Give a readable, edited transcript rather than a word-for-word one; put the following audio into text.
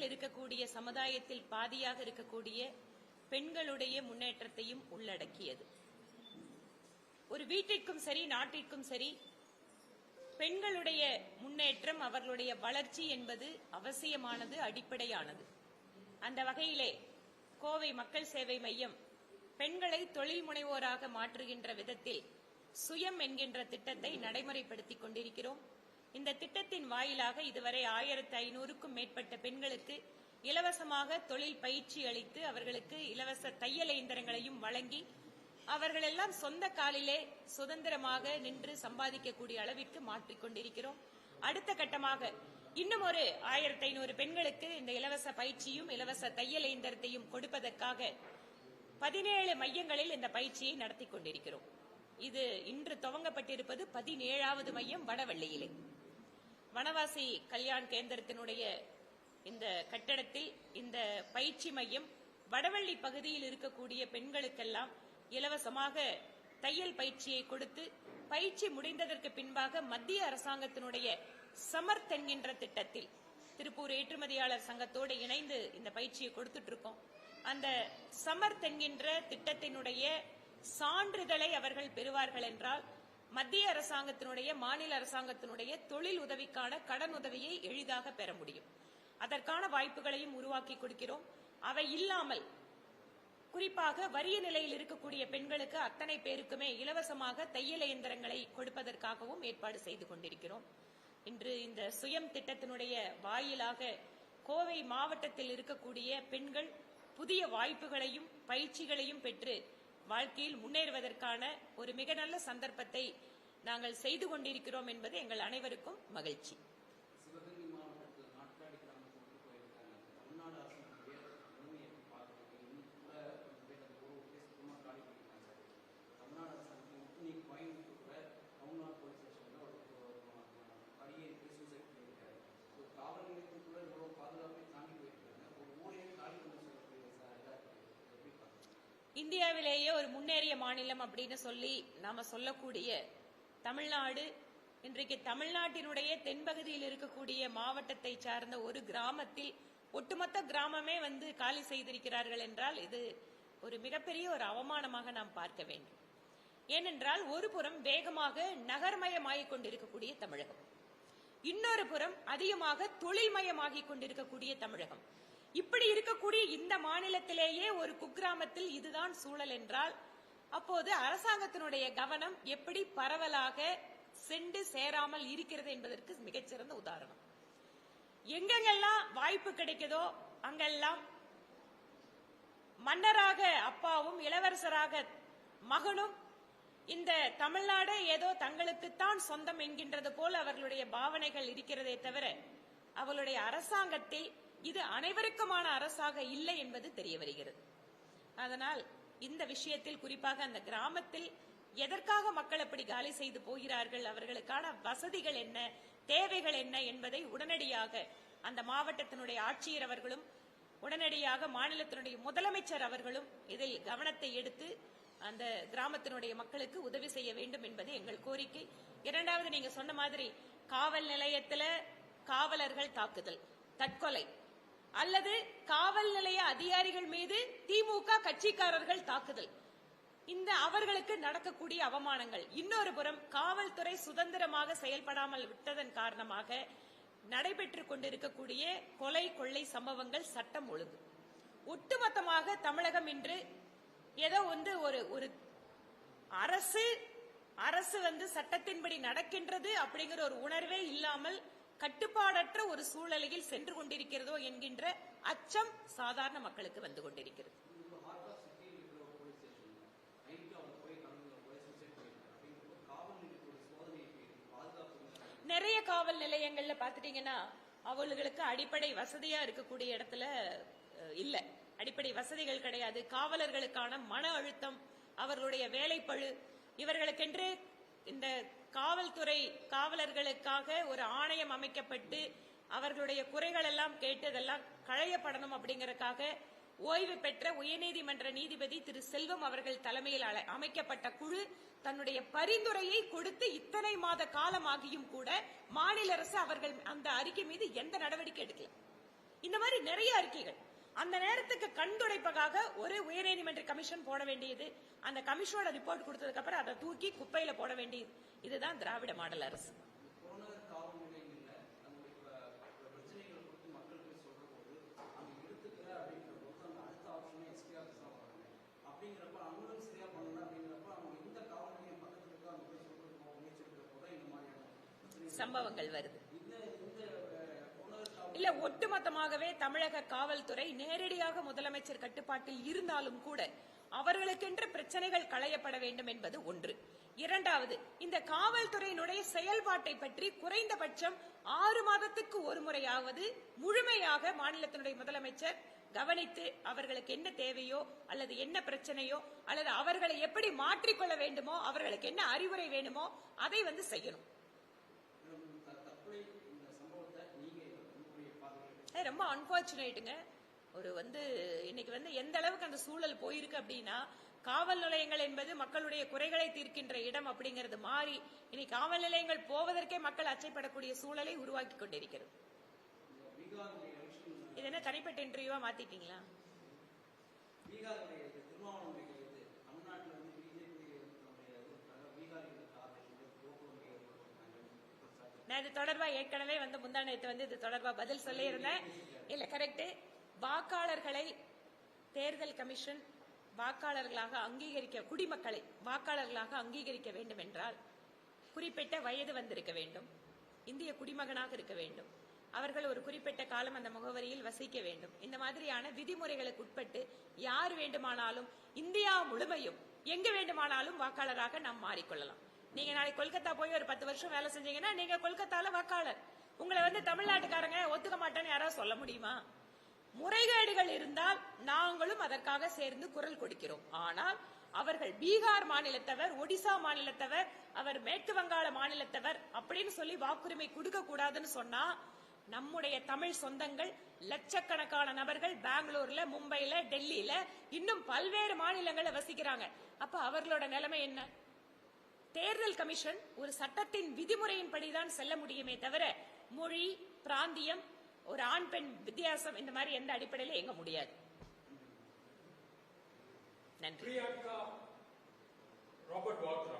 நாட்டில் இருக்கக்கூடிய சமுதாயத்தில் பாதியாக இருக்கக்கூடிய பெண்களுடைய முன்னேற்றத்தையும் உள்ளடக்கியது. ஒரு வீட்டிற்கும் சரி நாட்டிற்கும் சரி பெண்களுடைய முன்னேற்றம், அவர்களுடைய வளர்ச்சி என்பது அவசியமானது, அடிப்படையானது. அந்த வகையிலே கோவை மக்கள் சேவை மையம் பெண்களை தொழில் முனைவோராக மாற்றுகின்ற விதத்தில் சுயம் என்கின்ற திட்டத்தை நடைமுறைப்படுத்திக் கொண்டிருக்கிறோம். இந்த திட்டத்தின் வாயிலாக இதுவரை 1500க்கும் மேற்பட்ட பெண்களுக்கு இலவசமாக தொழில் பயிற்சி அளித்து அவர்களுக்கு இலவச தையல் இயந்திரங்களையும் வழங்கி அவர்களெல்லாம் சொந்த காலிலே சுதந்திரமாக நின்று சம்பாதிக்கக்கூடிய அளவிற்கு மாற்றிக் கொண்டிருக்கிறோம். அடுத்த கட்டமாக இன்னும் ஒரு 1500 பெண்களுக்கு இந்த இலவச பயிற்சியும் இலவச தையல் இயந்திரத்தையும் கொடுப்பதற்காக 17 மையங்களில் இந்த பயிற்சியை நடத்தி கொண்டிருக்கிறோம். இது இன்று துவங்கப்பட்டிருப்பது 17வது மையம் வடவள்ளியிலே. வனவாசி கல்யாண் கேந்திரத்தினுடைய இந்த கட்டடத்தில் இந்த பயிற்சி மையம் வடவள்ளி பகுதியில் இருக்கக்கூடிய பெண்களுக்கெல்லாம் இலவசமாக தையல் பயிற்சியை கொடுத்து பயிற்சி முடிந்ததற்கு பின்பாக மத்திய அரசாங்கத்தினுடைய சமர்த் என்கின்ற திட்டத்தில் திருப்பூர் ஏற்றுமதியாளர் சங்கத்தோடு இணைந்து இந்த பயிற்சியை கொடுத்துட்டு இருக்கோம். அந்த சமர்த் என்கின்ற திட்டத்தினுடைய சான்றிதழை அவர்கள் பெறுவார்கள் என்றால் மத்திய அரசாங்கத்தினுடைய மாநில அரசாங்கத்தினுடைய தொழில் உதவிக்கான கடன் உதவியை எளிதாக பெற முடியும். அதற்கான வாய்ப்புகளையும் உருவாக்கி கொடுக்கிறோம். அவை இல்லாமல் குறிப்பாக வறிய நிலையில் இருக்கக்கூடிய பெண்களுக்கு அத்தனை பேருக்குமே இலவசமாக தையல் இயந்திரங்களை கொடுப்பதற்காகவும் ஏற்பாடு செய்து கொண்டிருக்கிறோம். இன்று இந்த சுயம் திட்டத்தினுடைய வாயிலாக கோவை மாவட்டத்தில் இருக்கக்கூடிய பெண்கள் புதிய வாய்ப்புகளையும் பயிற்சிகளையும் பெற்று வாழ்க்கையில் முன்னேறுவதற்கான ஒரு மிக நல்ல சந்தர்ப்பத்தை நாங்கள் செய்து கொண்டிருக்கிறோம் என்பது எங்கள் அனைவருக்கும் மகிழ்ச்சி. சிவகங்கை மாவட்டத்தில் நாட்காடி கிராமத்துக்கு போயிருக்காங்க. தமிழ்நாடு அரசுடைய நிலைமையை பார்க்கறதுக்கு காலி பண்ணிருக்காங்க. தமிழ்நாடு அரசாங்கத்தின் நீ கோயம்புத்தூர் கூட டவுன்ஹால் போலீஸ் ஸ்டேஷன்ல ஒரு படியை சூசைட் பண்ணியிருக்காரு. காவல் நிலையத்துக்குள்ள இவ்வளவு பாதுகாப்பை தாண்டி போயிருக்காங்க. ஒரு ஊரையே காலி பண்ண சொல்லக்கூடிய இந்தியாவிலேயே ஒரு முன்னேறிய மாநிலம் அப்படின்னு சொல்லி நாம சொல்லக்கூடிய தமிழ்நாடு இன்றைக்கு தமிழ்நாட்டினுடைய தென்பகுதியில் இருக்கக்கூடிய மாவட்டத்தை சார்ந்த ஒரு கிராமத்தில் ஒட்டுமொத்த கிராமமே காலி செய்திருக்கிறார்கள் என்றால் இது ஒரு மிகப்பெரிய ஒரு அவமானமாக நாம் பார்க்க வேண்டும். ஏனென்றால் ஒரு புறம் வேகமாக நகர்மயமாகிக் கொண்டிருக்கக்கூடிய தமிழகம், இன்னொரு புறம் அதிகமாக தொழில்மயமாகிக் கொண்டிருக்கக்கூடிய தமிழகம். இப்படி இருக்கக்கூடிய இந்த மாநிலத்திலேயே ஒரு குக்கிராமத்தில் இதுதான் சூழல் என்றால் அப்போது அரசாங்கத்தினுடைய கவனம் எப்படி பரவலாக சென்று சேராமல் இருக்கிறது என்பதற்கு மிகச்சிறந்த உதாரணம். எங்கெங்கெல்லாம் வாய்ப்பு கிடைக்குதோ அங்கெல்லாம் மன்னராக அப்பாவும் இளவரசராக மகனும் இந்த தமிழ்நாடு ஏதோ தங்களுக்குத்தான் சொந்தம் என்கின்றது போல் அவர்களுடைய பாவனைகள் இருக்கிறதே தவிர அவர்களுடைய அரசாங்கத்தில் இது அனைவருக்குமான அரசாக இல்லை என்பது தெரிய வருகிறது. அதனால் இந்த விஷயத்தில் குறிப்பாக அந்த கிராமத்தில் எதற்காக மக்கள் அப்படி காலி செய்து போகிறார்கள், அவர்களுக்கான வசதிகள் என்ன, தேவைகள் என்ன என்பதை உடனடியாக அந்த மாவட்டத்தினுடைய ஆட்சியர் அவர்களும் உடனடியாக மாநிலத்தினுடைய முதலமைச்சர் அவர்களும் இதில் கவனத்தை எடுத்து அந்த கிராமத்தினுடைய மக்களுக்கு உதவி செய்ய வேண்டும் என்பது எங்கள் கோரிக்கை. இரண்டாவது, நீங்க சொன்ன மாதிரி காவல் நிலையத்தில் காவலர்கள் தாக்குதல், தற்கொலை அல்லது காவல் நிலைய அதிகாரிகள் மீது திமுக கட்சிக்காரர்கள் தாக்குதல், இந்த அவர்களுக்கு நடக்கக்கூடிய அவமானங்கள். இன்னொரு புறம் காவல்துறை சுதந்திரமாக செயல்படாமல் விட்டதன் காரணமாக நடைபெற்றுக் கொண்டிருக்கக்கூடிய கொலை கொள்ளை சம்பவங்கள், சட்டம் ஒழுங்கு, ஒட்டுமொத்தமாக தமிழகம் இன்று ஏதோ ஒரு அரசு சட்டத்தின்படி நடக்கின்றது அப்படிங்கிற ஒரு உணர்வே இல்லாமல் கட்டுப்பாடற்ற ஒரு சூழலில் சென்று கொண்டிருக்கிறதோ என்கின்ற அச்சம் சாதாரண மக்களுக்கு வந்து கொண்டிருக்கிறது. நிறைய காவல் நிலையங்கள்ல பாத்துட்டீங்கன்னா அவர்களுக்கு அடிப்படை வசதியா இருக்கக்கூடிய இடத்துல இல்ல, அடிப்படை வசதிகள் கிடையாது. காவலர்களுக்கான மன அழுத்தம், அவர்களுடைய வேலைப்பழு, இவர்களுக்கென்று இந்த காவல்துறை காவலர்களுக்காக ஒரு ஆணையம் அமைக்கப்பட்டு அவர்களுடைய குறைகள் எல்லாம் கேட்டு அதெல்லாம் களையப்படணும் அப்படிங்கறதுக்காக ஓய்வு பெற்ற உயர்நீதிமன்ற நீதிபதி திரு செல்வம் அவர்கள் தலைமையில் அமைக்கப்பட்ட குழு தன்னுடைய பரிந்துரையை கொடுத்து இத்தனை மாத காலமாகியும் கூட மாநில அரசு அவர்கள் அந்த அறிக்கை மீது எந்த நடவடிக்கை எடுக்கல. இந்த மாதிரி நிறைய அறிக்கைகள். அந்த நேரத்துக்கு கண்துடைப்பதாக ஒரு உயர்நீதிமன்ற கமிஷன் போட வேண்டியது, அந்த கமிஷனோட ரிப்போர்ட் கொடுத்ததுக்கு அப்புறம் அதை தூக்கி குப்பையில போட வேண்டியது. இதுதான் திராவிட மாடல் அரசு. புறநகர் காவல் நிலையங்கள்ல நம்முடைய பிரச்சனைகளை குறித்து மக்களுக்கு சொல்ற போது அங்க எடுத்துக்கிற அப்படிங்கிற போது அந்த அடுத்த ஆப்ஷனே எஸ்பி ஆஃபீஸ் தான் வராங்க. அப்படிங்கிறப்ப அவங்களும் சரியா பண்ணல அப்படிங்கிறப்ப அவங்க இந்த காவல் நிலையம் பக்கத்துல இருக்க அவங்க போய் சொல்றதுக்கு முயற்சி எடுக்கிறப்போ தான் இந்த மாதிரியான சம்பவங்கள் வருது. இந்த புறநகர் காவல் இல்ல, ஒட்டுமொத்தமாகவே தமிழக காவல்துறை நேரடியாக முதலமைச்சர் கட்டுப்பாட்டில் இருந்தாலும் கூட அவர்களுக்கென்று பிரச்சனைகள் களையப்பட வேண்டும் என்பது ஒன்று. இரண்டாவது, இந்த காவல்துறையினுடைய செயல்பாட்டை பற்றி குறைந்தபட்சம் 6 மாதத்துக்கு ஒரு முறையாவது முழுமையாக மாநிலத்தினுடைய முதலமைச்சர் கவனித்து அவர்களுக்கு என்ன தேவையோ அல்லது என்ன பிரச்சனையோ அல்லது அவர்களை எப்படி மாற்றிக்கொள்ள வேண்டுமோ அவர்களுக்கு என்ன அறிவுரை வேண்டுமோ அதை செய்யணும். ரொம்ப அன்பார்ச்சுனேட்டுங்க. ஒரு இன்னைக்கு எந்த அளவுக்கு அந்த சூழல் போயிருக்கு அப்படின்னா, காவல் நிலையங்கள் என்பது மக்களுடைய குறைகளை தீர்க்கின்ற இடம் அப்படிங்கிறது மாறி இன்னைக்கு காவல் நிலையங்கள் போவதற்கே மக்கள் அச்சைப்படக்கூடிய சூழலை உருவாக்கி கொண்டிருக்கிறது. இது என்ன தனிப்பட்ட இன்டர்வியூவா மாத்திட்டீங்களா? நான் இது தொடர்பா ஏற்கனவே முந்தானத்து இது தொடர்பா பதில் சொல்லி இருந்தேன். இல்ல, கரெக்ட். வாக்காளர்களை தேர்தல் கமிஷன் வாக்காளர்களாக அங்கீகரிக்க, குடிமக்களை வாக்காளர்களாக அங்கீகரிக்க வேண்டும் என்றால் குறிப்பிட்ட வயது வந்திருக்க வேண்டும், இந்திய குடிமகனாக இருக்க வேண்டும், அவர்கள் ஒரு குறிப்பிட்ட காலம் அந்த முகவரியில் வசிக்க வேண்டும். இந்த மாதிரியான விதிமுறைகளுக்கு உட்பட்டு யார் வேண்டுமானாலும் இந்தியா முழுமையும் எங்கு வேண்டுமானாலும் வாக்காளராக நாம் மாறிக்கொள்ளலாம். நீங்க நாளைக்கு கொல்கத்தா போய் ஒரு 10 வருஷம் வேலை செஞ்சீங்கன்னா நீங்க கொல்கத்தால வாக்காளர். உங்களை தமிழ்நாட்டுக்காரங்க ஒத்துக்க மாட்டேன்னு யாராவது சொல்ல முடியுமா? முறைகேடுகள் இருந்தால் நாங்களும் அதற்காக சேர்ந்து குரல் கொடுக்கிறோம். ஆனால் அவர்கள் பீகார் மாநிலத்தவர், ஒடிசா மாநிலத்தவர், அவர் மேற்கு வங்காள மாநிலத்தவர் அப்படின்னு சொல்லி வாக்குரிமை கொடுக்க கூடாதுன்னு சொன்னா நம்முடைய தமிழ் சொந்தங்கள் லட்சக்கணக்கான நபர்கள் பெங்களூர்ல, மும்பைல, டெல்லியில, இன்னும் பல்வேறு மாநிலங்களில் வசிக்கிறாங்க. அப்ப அவர்களோட நிலைமை என்ன? தேர்தல் கமிஷன் ஒரு சட்டத்தின் விதிமுறையின்படிதான் செல்ல முடியுமே தவிர மொழி, பிராந்தியம், ஒரு ஆண் பெண் வித்தியாசம் இந்த மாதிரி எந்த அடிப்படையில எங்க முடியாது. நன்றி. ராபர்ட் வாத்ரா